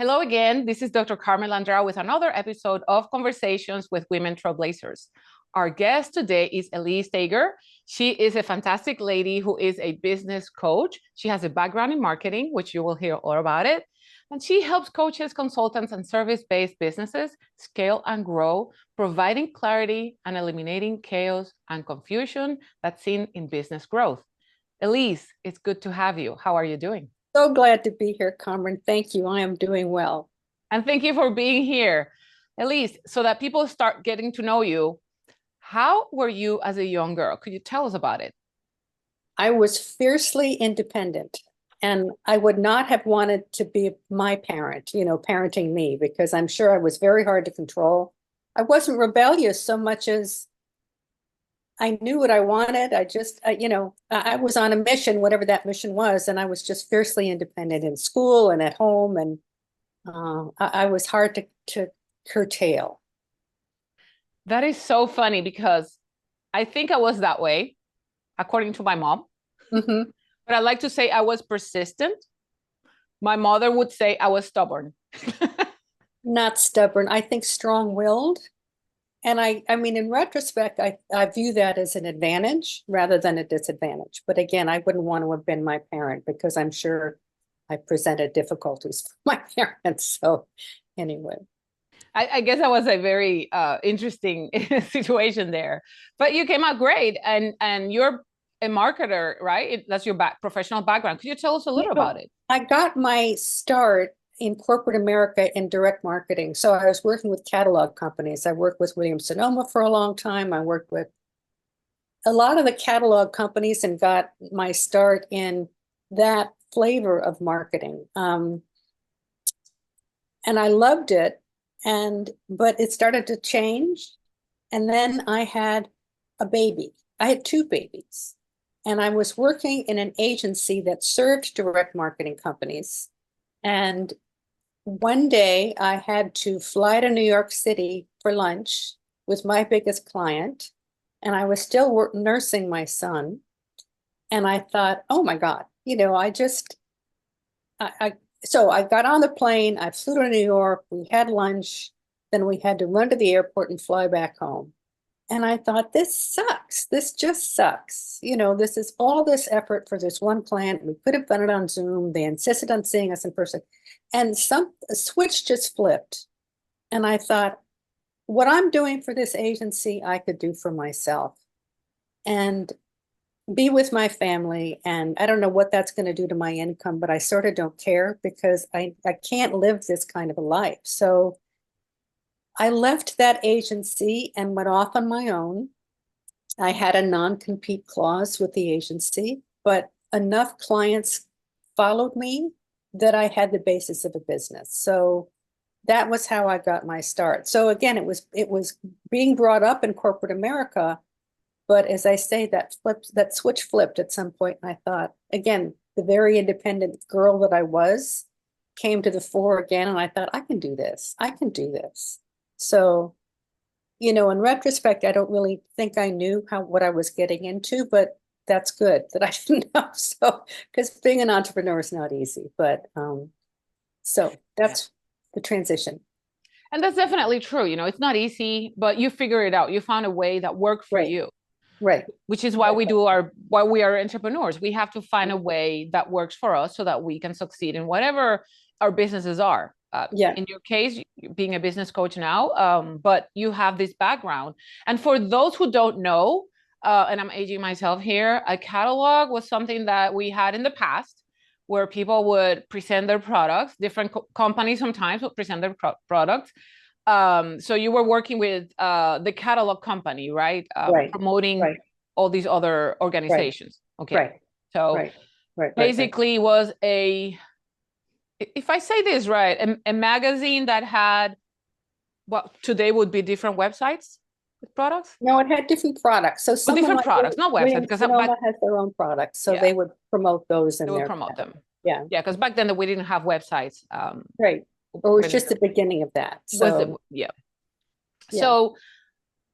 Hello again. This is Dr. Carmen Landra with another episode of Conversations with Women Trailblazers. Our guest today is Elyse Tager. She is a fantastic lady who is a business coach. She has a background in marketing, which you will hear all about it. And she helps coaches, consultants, and service-based businesses scale and grow, providing clarity and eliminating chaos and confusion that's seen in business growth. Elyse, it's good to have you. How are you doing? So glad to be here, Carmen. Thank you. I am doing well. And thank you for being here. Elyse, so that people start getting to know you, how were you as a young girl? Could you tell us about it? I was fiercely independent, and I would not have wanted to be my parent, parenting me, because I'm sure I was very hard to control. I wasn't rebellious so much as I knew what I wanted. I was on a mission, whatever that mission was, and I was just fiercely independent in school and at home, and I was hard to curtail. That is so funny because I think I was that way, according to my mom. Mm-hmm. But I like to say I was persistent. My mother would say I was stubborn. Not stubborn. I think strong-willed. And I mean, in retrospect, I view that as an advantage rather than a disadvantage. But again, I wouldn't want to have been my parent because I'm sure I presented difficulties for my parents. So anyway. I guess that was a very interesting situation there. But you came out great, and you're a marketer, right? That's your professional background. Could you tell us a little about it? I got my start in corporate America in direct marketing. So I was working with catalog companies. I worked with Williams-Sonoma for a long time. I worked with a lot of the catalog companies and got my start in that flavor of marketing. And I loved it. But it started to change. And then I had a baby. I had two babies. And I was working in an agency that served direct marketing companies. And one day I had to fly to New York City for lunch with my biggest client. And I was still nursing my son. And I thought, oh my God, so I got on the plane, I flew to New York, we had lunch, then we had to run to the airport and fly back home. And I thought, this sucks. This just sucks. This is all this effort for this one client. We could have done it on Zoom. They insisted on seeing us in person. And a switch just flipped. And I thought, what I'm doing for this agency, I could do for myself. And be with my family. And I don't know what that's going to do to my income, but I sort of don't care because I can't live this kind of a life. So I left that agency and went off on my own. I had a non-compete clause with the agency, but enough clients followed me that I had the basis of a business. So that was how I got my start. So again, it was being brought up in corporate America. But as I say, that switch flipped at some point. And I thought, again, the very independent girl that I was came to the fore again. And I thought, I can do this. I can do this. So, in retrospect, I don't really think I knew what I was getting into, but that's good that I didn't know. So, because being an entrepreneur is not easy, but so that's the transition. And that's definitely true. It's not easy, but you figure it out. You found a way that worked for you. Right. Which is why we are entrepreneurs. We have to find a way that works for us so that we can succeed in whatever our businesses are. In your case, being a business coach now, but you have this background. And for those who don't know, and I'm aging myself here, a catalog was something that we had in the past where people would present their products. Different companies sometimes would present their products. So you were working with the catalog company, right? Promoting all these other organizations. Okay. Right. So basically it was if I say this right, a magazine that had what today would be different websites with products? No, it had different products. So different products, not websites, because Sonoma has their own products. So they would promote those in there. They would promote them. Yeah. Yeah, because back then we didn't have websites. Right. Or it was just the beginning of that. So So,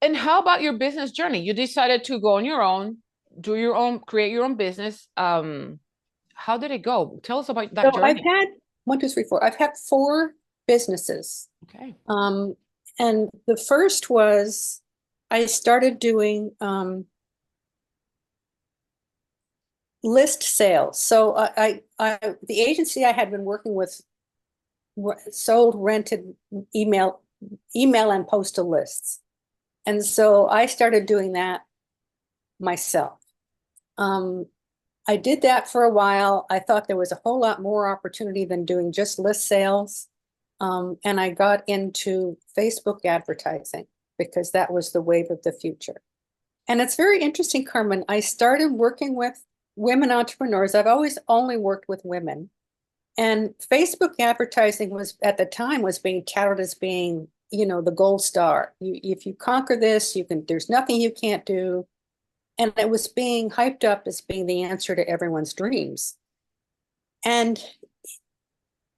and how about your business journey? You decided to go on your own, create your own business. How did it go? Tell us about that journey. 1, 2, 3, 4. I've had 4 businesses. Okay. And the first was I started doing list sales. So the agency I had been working with sold rented email and postal lists. And so I started doing that myself. I did that for a while. I thought there was a whole lot more opportunity than doing just list sales. And I got into Facebook advertising because that was the wave of the future. And it's very interesting, Carmen. I started working with women entrepreneurs. I've always only worked with women. And Facebook advertising was, at the time, was being touted as being, the gold star. If you conquer this, there's nothing you can't do. And it was being hyped up as being the answer to everyone's dreams. And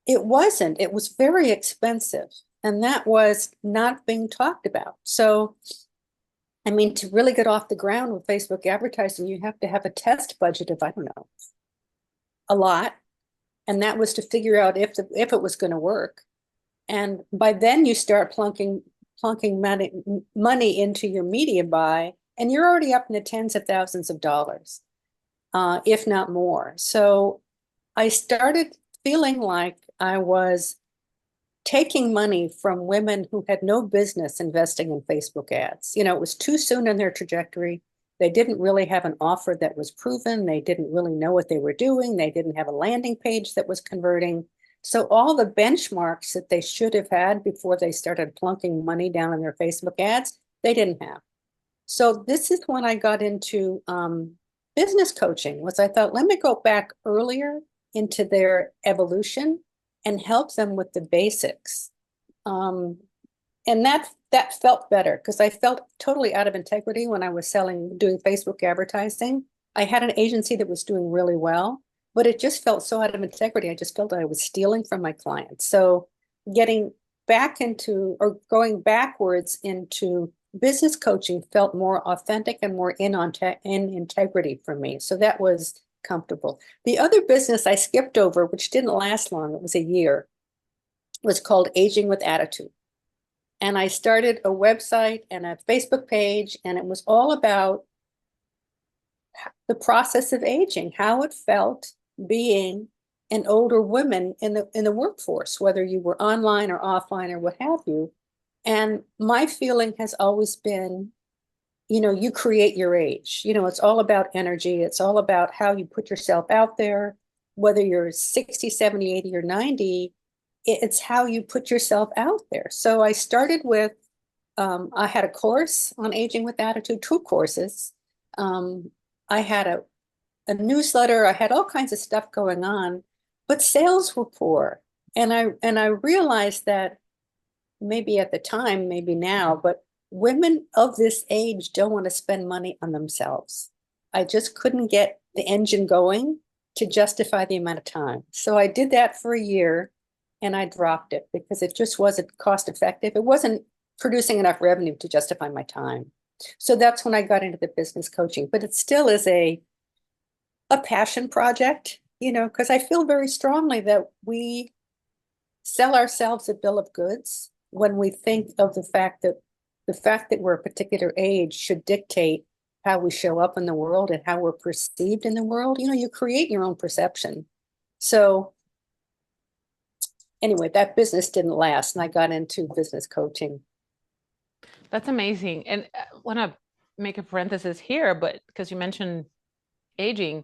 it wasn't. It was very expensive. And that was not being talked about. So, I mean, to really get off the ground with Facebook advertising, you have to have a test budget of, I don't know, a lot. And that was to figure out if it was going to work. And by then you start plunking money into your media buy, and you're already up in the tens of thousands of dollars, if not more. So I started feeling like I was taking money from women who had no business investing in Facebook ads. It was too soon in their trajectory. They didn't really have an offer that was proven. They didn't really know what they were doing. They didn't have a landing page that was converting. So all the benchmarks that they should have had before they started plunking money down in their Facebook ads, they didn't have. So this is when I got into business coaching, was I thought, let me go back earlier into their evolution and help them with the basics. And that felt better because I felt totally out of integrity when I was doing Facebook advertising. I had an agency that was doing really well, but it just felt so out of integrity. I just felt I was stealing from my clients. So getting back into, or going backwards into business coaching, felt more authentic and more in integrity for me. So that was comfortable. The other business I skipped over, which didn't last long, it was a year, was called Aging with Attitude. And I started a website and a Facebook page, and it was all about the process of aging, how it felt being an older woman in the workforce, whether you were online or offline or what have you. And my feeling has always been, you create your age. It's all about energy. It's all about how you put yourself out there, whether you're 60, 70, 80, or 90, it's how you put yourself out there. So I started with, I had a course on aging with attitude, 2 courses. I had a newsletter. I had all kinds of stuff going on, but sales were poor. And I realized that maybe at the time, maybe now, but women of this age don't want to spend money on themselves. I just couldn't get the engine going to justify the amount of time. So I did that for a year and I dropped it because it just wasn't cost effective. It wasn't producing enough revenue to justify my time. So that's when I got into the business coaching, but it still is a passion project, because I feel very strongly that we sell ourselves a bill of goods when we think of the fact that we're a particular age should dictate how we show up in the world and how we're perceived in the world. You create your own perception. So anyway, that business didn't last, and I got into business coaching. That's amazing. And I want to make a parenthesis here, but because you mentioned aging,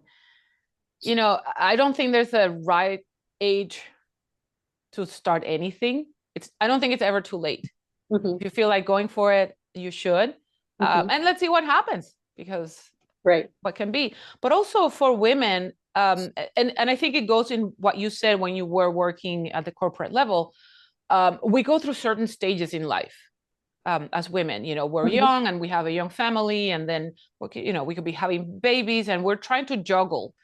I don't think there's a right age to start anything. I don't think it's ever too late. If you feel like going for it, you should. And let's see what happens, because what can be. But also for women, and I think it goes in what you said when you were working at the corporate level, we go through certain stages in life. As women, we're young and we have a young family, and then, we could be having babies, and we're trying to juggle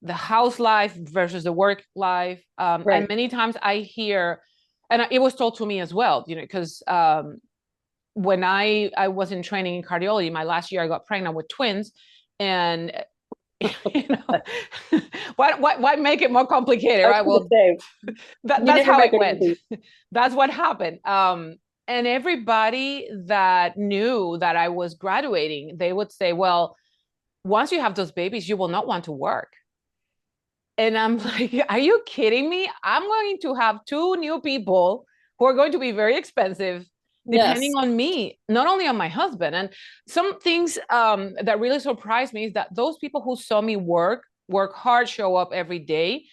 the house life versus the work life. And many times I hear, and it was told to me as well, because when I was in training in cardiology, my last year I got pregnant with twins, and You know, why make it more complicated, right? Well, that's how it went. That's what happened. And everybody that knew that I was graduating, they would say, well, once you have those babies, you will not want to work. And I'm like, are you kidding me? I'm going to have two new people who are going to be very expensive, depending on me, not only on my husband. And some things that really surprised me is that those people who saw me work hard, show up every day,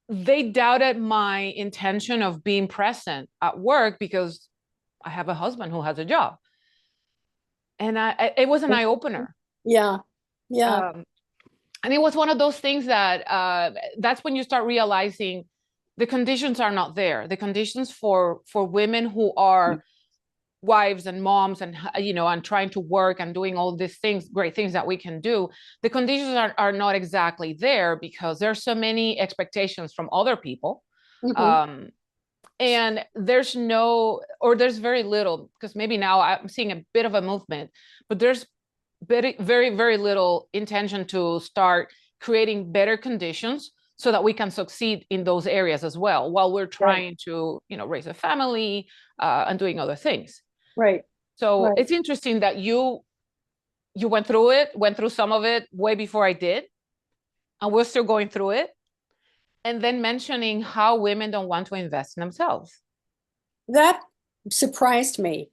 they doubted my intention of being present at work because I have a husband who has a job. And it was an eye-opener. Yeah. And it was one of those things that that's when you start realizing the conditions are not there. The conditions for women who are wives and moms and, you know, and trying to work and doing all these things, great things that we can do, the conditions are not exactly there because there's so many expectations from other people. And there's very little, because maybe now I'm seeing a bit of a movement, but there's very, very, very little intention to start creating better conditions so that we can succeed in those areas as well, while we're trying to, you know, raise a family and doing other things. Right. So it's interesting that you went through some of it way before I did, and we're still going through it. And then mentioning how women don't want to invest in themselves. That surprised me.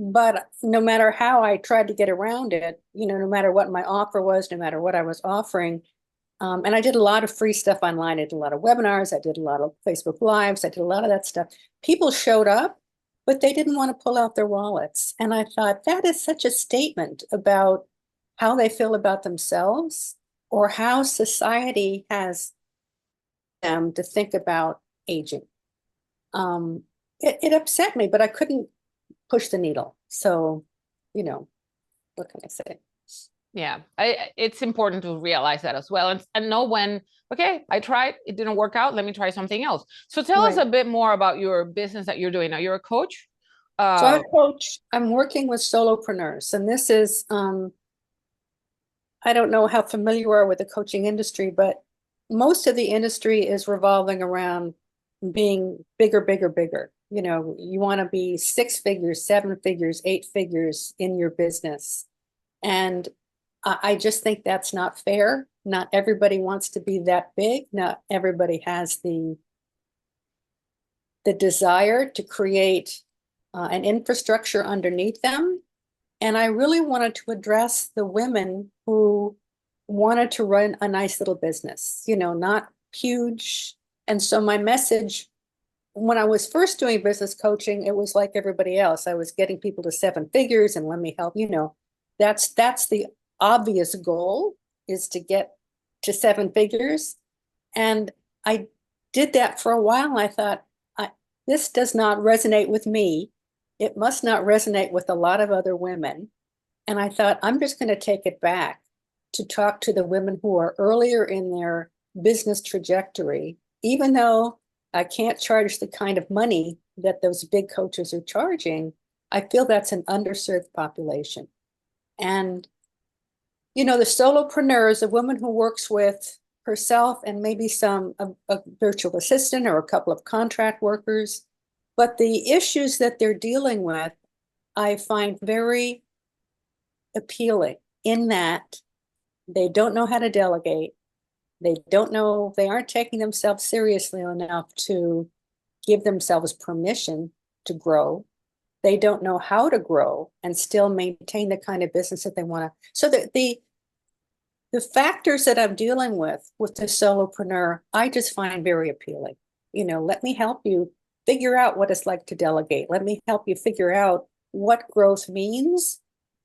But no matter how I tried to get around it, you know, no matter what my offer was, no matter what I was offering, and I did a lot of free stuff online. I did a lot of webinars. I did a lot of Facebook Lives. I did a lot of that stuff. People showed up, but they didn't want to pull out their wallets. And I thought that is such a statement about how they feel about themselves or how society has them to think about aging. It upset me, but I couldn't push the needle. So, you know, what can I say? Yeah, it's important to realize that as well, and know when, okay, I tried, it didn't work out, let me try something else. So tell us a bit more about your business that you're doing now. You're a coach? So I'm a coach. I'm working with solopreneurs, and this is, I don't know how familiar you are with the coaching industry, but most of the industry is revolving around being bigger, bigger, bigger. You know, you want to be 6 figures, 7 figures, 8 figures in your business. And I just think that's not fair. Not everybody wants to be that big. Not everybody has the desire to create an infrastructure underneath them. And I really wanted to address the women who wanted to run a nice little business, you know, not huge. And so my message, when I was first doing business coaching, it was like everybody else. I was getting people to 7 figures and let me help, you know, that's the obvious goal, is to get to 7 figures. And I did that for a while. And I thought, this does not resonate with me. It must not resonate with a lot of other women. And I thought, I'm just going to take it back to talk to the women who are earlier in their business trajectory, even though I can't charge the kind of money that those big coaches are charging. I feel that's an underserved population. And, you know, the solopreneur is a woman who works with herself and maybe a virtual assistant or a couple of contract workers. But the issues that they're dealing with, I find very appealing in that they don't know how to delegate. They don't know, they aren't taking themselves seriously enough to give themselves permission to grow. They don't know how to grow and still maintain the kind of business that they want to. So the factors that I'm dealing with the solopreneur, I just find very appealing. You know, let me help you figure out what it's like to delegate. Let me help you figure out what growth means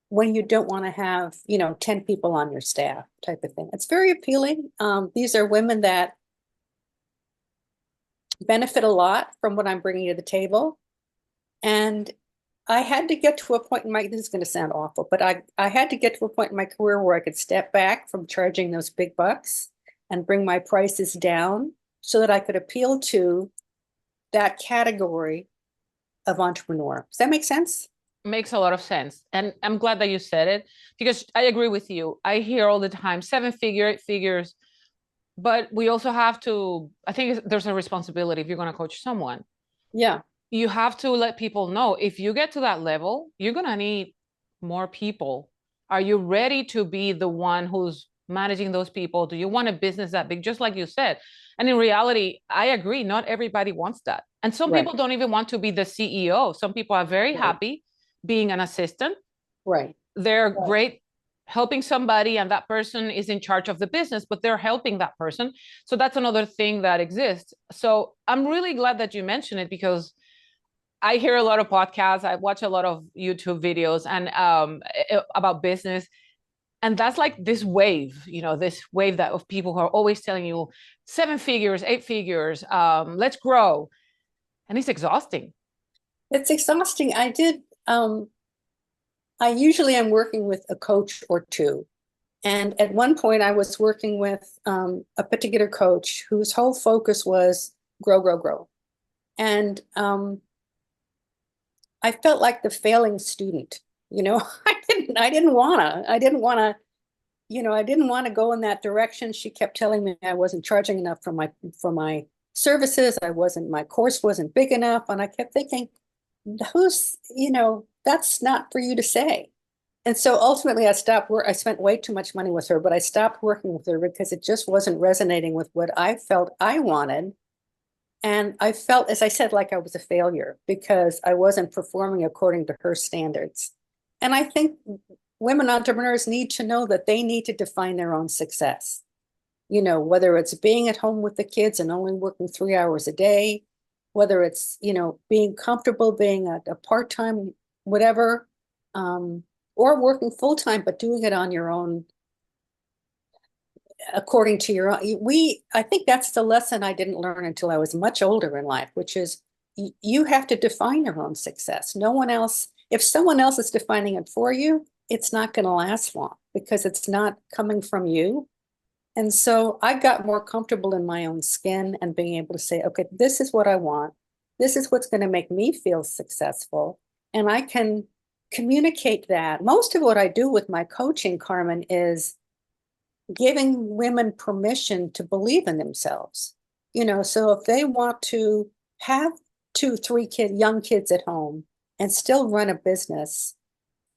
when you don't want to have, you know, 10 people on your staff type of thing. It's very appealing. These are women that benefit a lot from what I'm bringing to the table. And I had to get to a point in my, this is going to sound awful, but I had to get to a point in my career where I could step back from charging those big bucks and bring my prices down so that I could appeal to that category of entrepreneur. Does that make sense? Makes a lot of sense. And I'm glad that you said it, because I agree with you. I hear all the time, 7-figure, 8 figures, but we also have to, I think there's a responsibility if you're going to coach someone. Yeah. You have to let people know, if you get to that level, you're going to need more people. Are you ready to be the one who's managing those people? Do you want a business that big? Just like you said. And in reality, I agree, not everybody wants that. And some Right. people don't even want to be the CEO. Some people are very Right. happy being an assistant. Right. They're Right. great helping somebody, and that person is in charge of the business, but they're helping that person. So that's another thing that exists. So I'm really glad that you mentioned it, because I hear a lot of podcasts, I watch a lot of YouTube videos and about business. And that's like this wave, this wave that of people who are always telling you 7 figures, 8 figures, let's grow. And it's exhausting. It's exhausting. I usually am working with a coach or two. And at one point I was working with a particular coach whose whole focus was grow, grow, grow. And I felt like the failing student, I didn't want to go in that direction. She kept telling me I wasn't charging enough for my services. My course wasn't big enough. And I kept thinking, that's not for you to say. And so ultimately I spent way too much money with her, but I stopped working with her because it just wasn't resonating with what I felt I wanted. And I felt, as I said, like I was a failure because I wasn't performing according to her standards. And I think women entrepreneurs need to know that they need to define their own success. Whether it's being at home with the kids and only working 3 hours a day, whether it's, being comfortable being a part-time, whatever, or working full-time, but doing it on your own, according to your own. I think that's the lesson I didn't learn until I was much older in life, which is you have to define your own success. No one else, if someone else is defining it for you, it's not going to last long because it's not coming from you. And so I got more comfortable in my own skin and being able to say, okay, this is what I want. This is what's going to make me feel successful. And I can communicate that. Most of what I do with my coaching, Carmen, is giving women permission to believe in themselves. So if they want to have 2, 3 young kids at home and still run a business,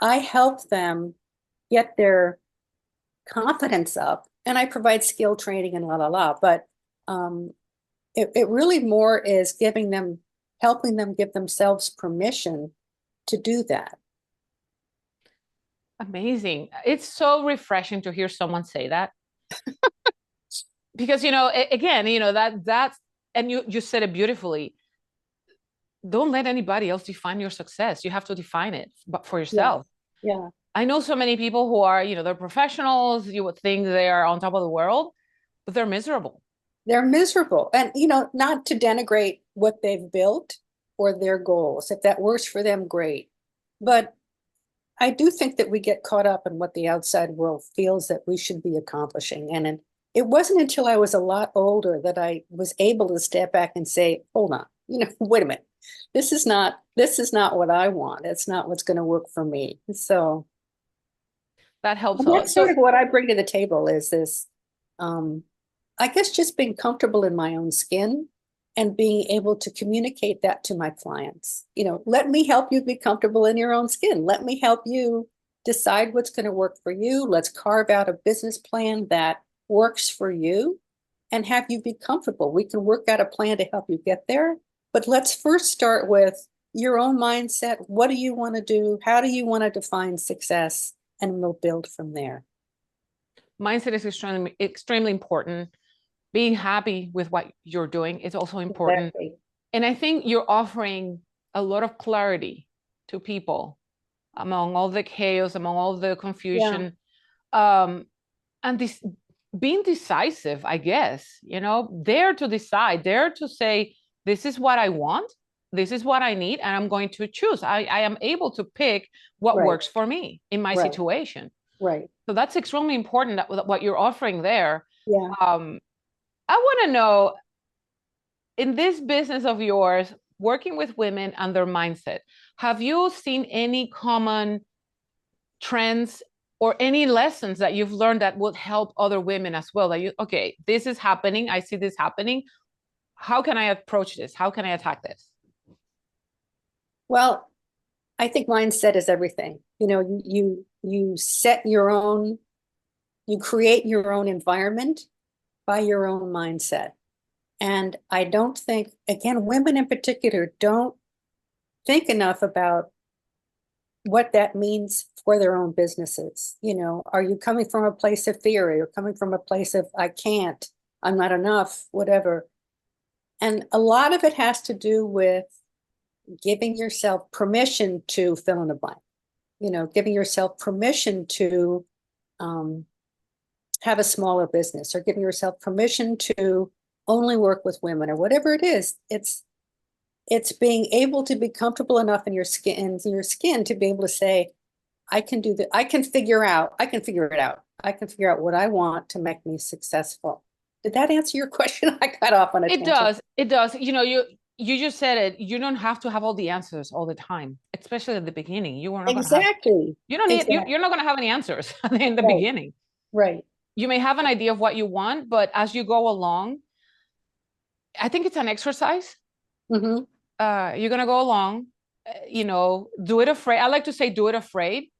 I help them get their confidence up, and I provide skill training and la la la. But it really more is helping them give themselves permission to do that. Amazing. It's so refreshing to hear someone say that. Because, again, that's, and you said it beautifully. Don't let anybody else define your success. You have to define it, but for yourself. Yeah. I know so many people who are, they're professionals. You would think they are on top of the world, but they're miserable. They're miserable. And, not to denigrate what they've built or their goals. If that works for them, great. But I do think that we get caught up in what the outside world feels that we should be accomplishing. And it wasn't until I was a lot older that I was able to step back and say, hold on, wait a minute. This is not what I want. It's not what's going to work for me. So that helps a lot. That's sort of what I bring to the table is this, I guess, just being comfortable in my own skin and being able to communicate that to my clients. Let me help you be comfortable in your own skin. Let me help you decide what's going to work for you. Let's carve out a business plan that works for you and have you be comfortable. We can work out a plan to help you get there. But let's first start with your own mindset. What do you want to do? How do you want to define success? And we'll build from there. Mindset is extremely important. Being happy with what you're doing is also important. Exactly. And I think you're offering a lot of clarity to people among all the chaos, among all the confusion. Yeah. And this being decisive, I guess, dare to decide, dare to say, this is what I want, this is what I need, and I'm going to choose. I am able to pick what works for me in my situation. Right. So that's extremely important, that what you're offering there. Yeah. I want to know, in this business of yours, working with women and their mindset, have you seen any common trends or any lessons that you've learned that would help other women as well? That you, okay, this is happening, I see this happening. How can I approach this? How can I attack this? Well, I think mindset is everything. You know, you set your own, you create your own environment by your own mindset. And I don't think, again, women in particular don't think enough about what that means for their own businesses. You know, are you coming from a place of fear? Or you're coming from a place of, I can't, I'm not enough, whatever. And a lot of it has to do with giving yourself permission to fill in the blank, you know, giving yourself permission to have a smaller business, or giving yourself permission to only work with women, or whatever it is. It's being able to be comfortable enough in your skin to be able to say, I can do that. I can figure it out. I can figure out what I want to make me successful. Did that answer your question? I got off on a tangent. It does. You know, you just said it. You don't have to have all the answers all the time, especially at the beginning. You are not exactly. Gonna have, you don't need, exactly. you're not going to have any answers in the right. beginning. Right. You may have an idea of what you want, but as you go along, I think it's an exercise. Mm-hmm. You're going to go along, you know, do it afraid. I like to say, do it afraid.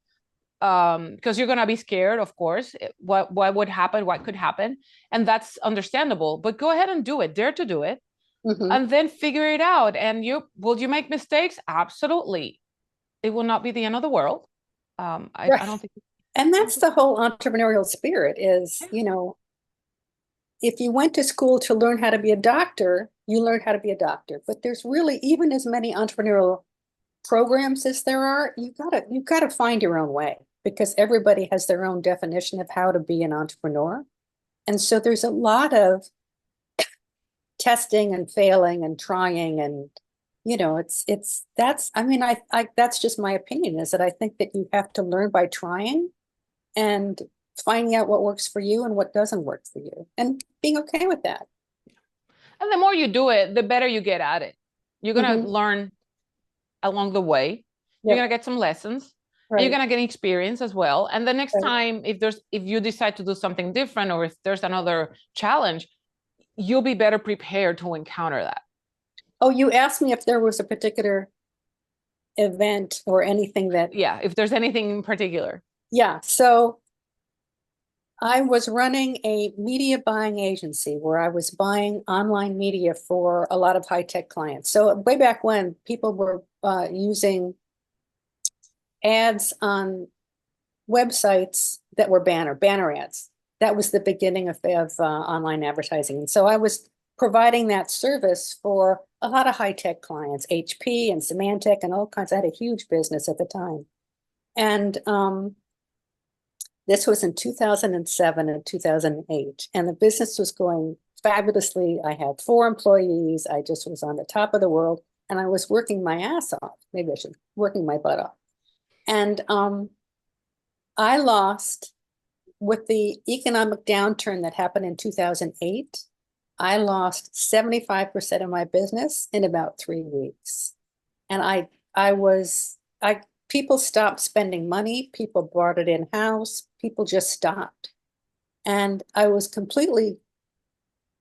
Because you're going to be scared, of course, what would happen, what could happen. And that's understandable, but go ahead and do it, dare to do it. Mm-hmm. And then figure it out. And will you make mistakes? Absolutely. It will not be the end of the world. I don't think. And that's the whole entrepreneurial spirit is, you know, if you went to school to learn how to be a doctor, you learn how to be a doctor. But there's really, even as many entrepreneurial programs as there are, you've got to find your own way, because everybody has their own definition of how to be an entrepreneur. And so there's a lot of testing and failing and trying, and you know, that's just my opinion, is that I think that you have to learn by trying and finding out what works for you and what doesn't work for you, and being okay with that. And the more you do it, the better you get at it. You're going to learn along the way. You're going to get some lessons. Right. You're going to get experience as well. And the next time, if you decide to do something different, or if there's another challenge, you'll be better prepared to encounter that. Oh, you asked me if there was a particular event or anything that... Yeah, if there's anything in particular. Yeah, so I was running a media buying agency where I was buying online media for a lot of high-tech clients. So way back when, people were using ads on websites that were banner ads. That was the beginning of online advertising. And so I was providing that service for a lot of high-tech clients, HP and Symantec and all kinds. I had a huge business at the time. And this was in 2007 and 2008. And the business was going fabulously. I had 4 employees. I just was on the top of the world. And I was working my ass off. Maybe I should, working my butt off. And I lost, with the economic downturn that happened in 2008, I lost 75% of my business in about 3 weeks. And people stopped spending money. People brought it in-house. People just stopped. And I was completely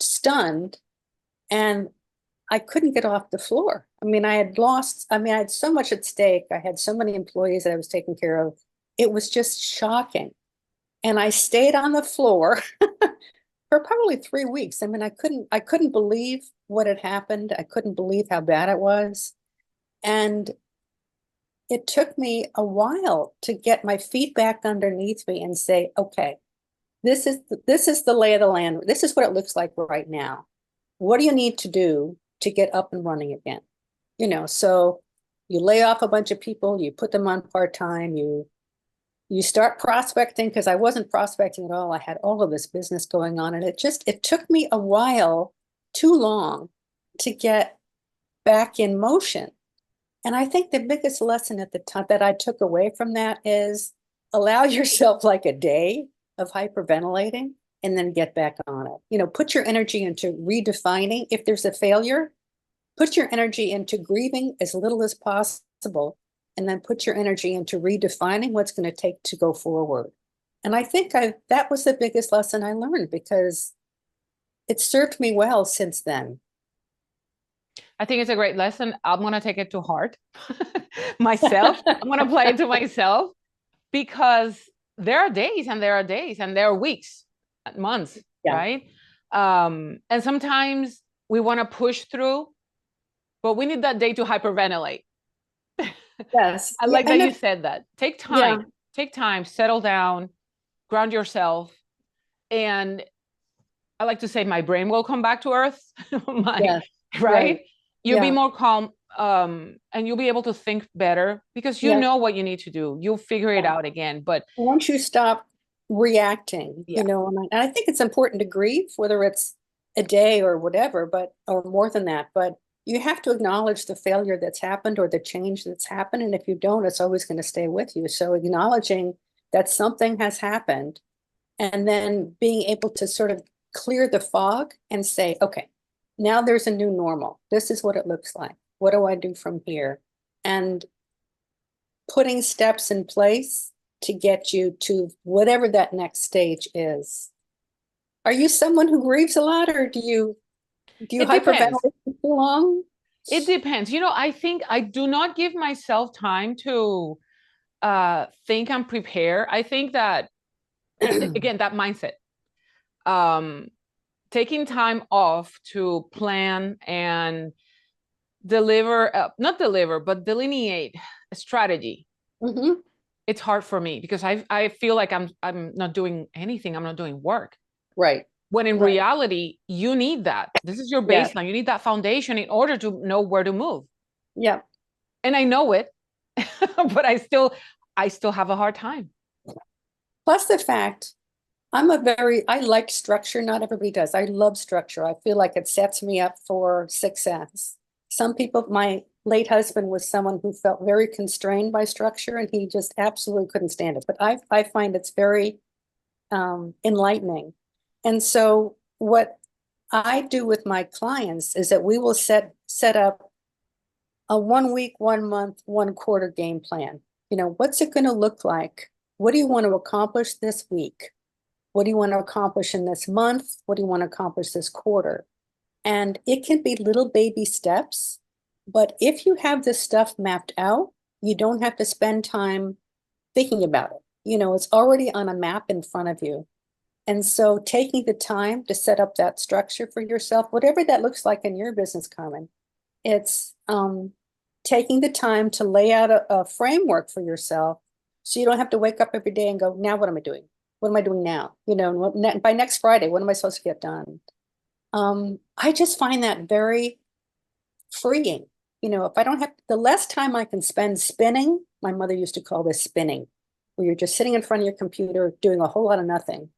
stunned, and I couldn't get off the floor. I mean, I had so much at stake. I had so many employees that I was taking care of. It was just shocking. And I stayed on the floor for probably 3 weeks. I mean, I couldn't believe what had happened. I couldn't believe how bad it was. And it took me a while to get my feet back underneath me and say, okay, this is the lay of the land. This is what it looks like right now. What do you need to do to get up and running again? You know, so you lay off a bunch of people, you put them on part-time, you start prospecting, because I wasn't prospecting at all. I had all of this business going on, and it took me a while, too long, to get back in motion. And I think the biggest lesson at the time that I took away from that is allow yourself like a day of hyperventilating and then get back on it. You know, put your energy into redefining. If there's a failure, put your energy into grieving as little as possible, and then put your energy into redefining what's going to take to go forward. And I think that was the biggest lesson I learned, because it served me well since then. I think it's a great lesson. I'm going to take it to heart myself. I'm going to apply it to myself, because there are days and there are days and there are weeks, months, right? And sometimes we want to push through, but we need that day to hyperventilate. Yes. I like that you said that. Take time, settle down, ground yourself. And I like to say my brain will come back to earth. Right? You'll be more calm, and you'll be able to think better, because you know what you need to do. You'll figure it out again. But once you stop reacting, you know, and I think it's important to grieve, whether it's a day or whatever, or more than that, but you have to acknowledge the failure that's happened or the change that's happened. And if you don't, it's always going to stay with you. So acknowledging that something has happened, and then being able to sort of clear the fog and say, okay, now there's a new normal. This is what it looks like. What do I do from here? And putting steps in place to get you to whatever that next stage is. Are you someone who grieves a lot, or do you hyperventilate for too long? It depends. You know, I think I do not give myself time to think and prepare. I think that, again, that mindset, taking time off to plan and not deliver, but delineate a strategy. It's hard for me, because I feel like I'm not doing anything. I'm not doing work. Right. When in reality, you need that. This is your baseline. You need that foundation in order to know where to move. Yeah. And I know it, but I still have a hard time. Plus the fact, I like structure. Not everybody does. I love structure. I feel like it sets me up for success. Some people, my late husband was someone who felt very constrained by structure, and he just absolutely couldn't stand it. But I find it's very enlightening. And so what I do with my clients is that we will set up a 1 week, 1 month, 1 quarter game plan. You know, what's it going to look like? What do you want to accomplish this week? What do you want to accomplish in this month? What do you want to accomplish this quarter? And it can be little baby steps, but if you have this stuff mapped out, you don't have to spend time thinking about it. You know, it's already on a map in front of you. And so taking the time to set up that structure for yourself, whatever that looks like in your business, Carmen, it's taking the time to lay out a framework for yourself, so you don't have to wake up every day and go, now what am I doing? What am I doing now? You know, by next Friday, what am I supposed to get done? I just find that very freeing. You know, if I don't have, the less time I can spend spinning, my mother used to call this spinning, where you're just sitting in front of your computer doing a whole lot of nothing.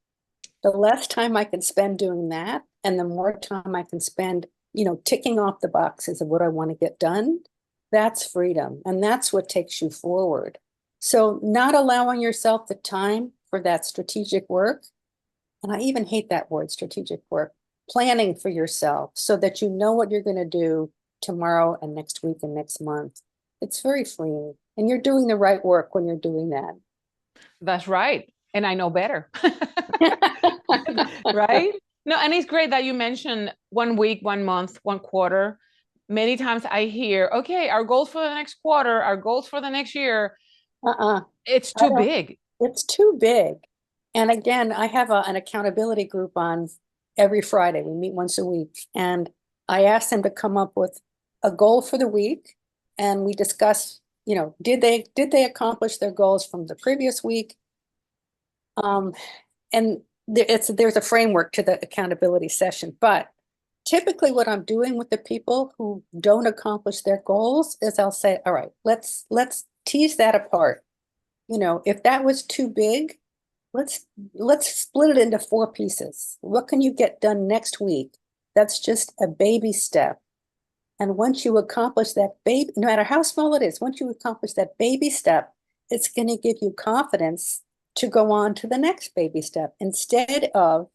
The less time I can spend doing that, and the more time I can spend, you know, ticking off the boxes of what I want to get done, that's freedom. And that's what takes you forward. So not allowing yourself the time for that strategic work, and I even hate that word, strategic work, planning for yourself so that you know what you're going to do tomorrow and next week and next month. It's very freeing. And you're doing the right work when you're doing that. That's right. And I know better. Right? No, and it's great that you mentioned 1 week, 1 month, 1 quarter. Many times I hear, okay, our goals for the next quarter, our goals for the next year. It's too big. It's too big. And again, I have an accountability group on every Friday. We meet once a week. And I ask them to come up with a goal for the week. And we discuss, you know, did they accomplish their goals from the previous week? And there's a framework to the accountability session. But typically what I'm doing with the people who don't accomplish their goals is I'll say, all right, let's tease that apart. You know, if that was too big, let's split it into 4 pieces. What can you get done next week? That's just a baby step. And once you accomplish that baby, no matter how small it is, once you accomplish that baby step, it's going to give you confidence to go on to the next baby step, instead of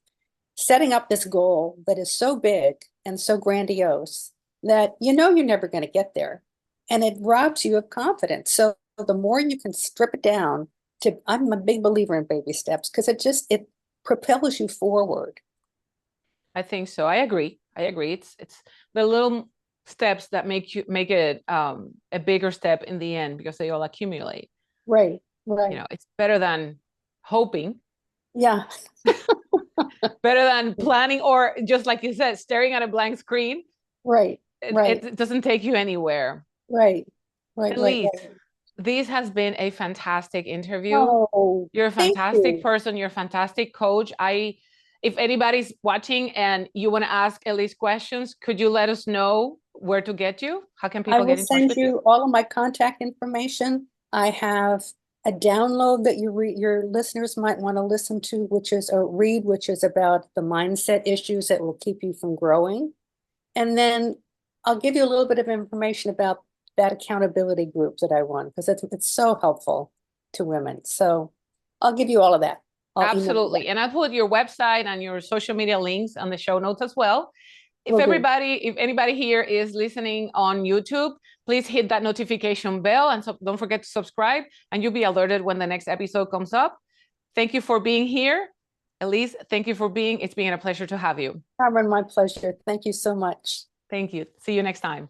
setting up this goal that is so big and so grandiose that you know you're never going to get there. And it robs you of confidence. So the more you can strip it down to, I'm a big believer in baby steps because it propels you forward. I think so. I agree. It's the little steps that make it a bigger step in the end because they all accumulate. Right, right. You know, it's better than hoping. Yeah. Better than planning, or just like you said, staring at a blank screen. Right, right. It doesn't take you anywhere. Right, right, Elyse, right. this has been a fantastic interview. Oh, You're a thank fantastic you. person. You're a fantastic coach. If anybody's watching and you want to ask Elyse questions, could you let us know where to get you? How can I people will get in touch send with you? you all of my contact information. I have a download that your listeners might want to listen to, which is a read, which is about the mindset issues that will keep you from growing. And then I'll give you a little bit of information about that accountability group that I run, because it's so helpful to women. So I'll give you all of that. I'll email you Absolutely. that. And I'll put your website and your social media links on the show notes as well. If Will do. anybody here is listening on YouTube, please hit that notification bell and don't forget to subscribe, and you'll be alerted when the next episode comes up. Thank you for being here. Elyse, thank you for it's been a pleasure to have you. Cameron, my pleasure. Thank you so much. Thank you. See you next time.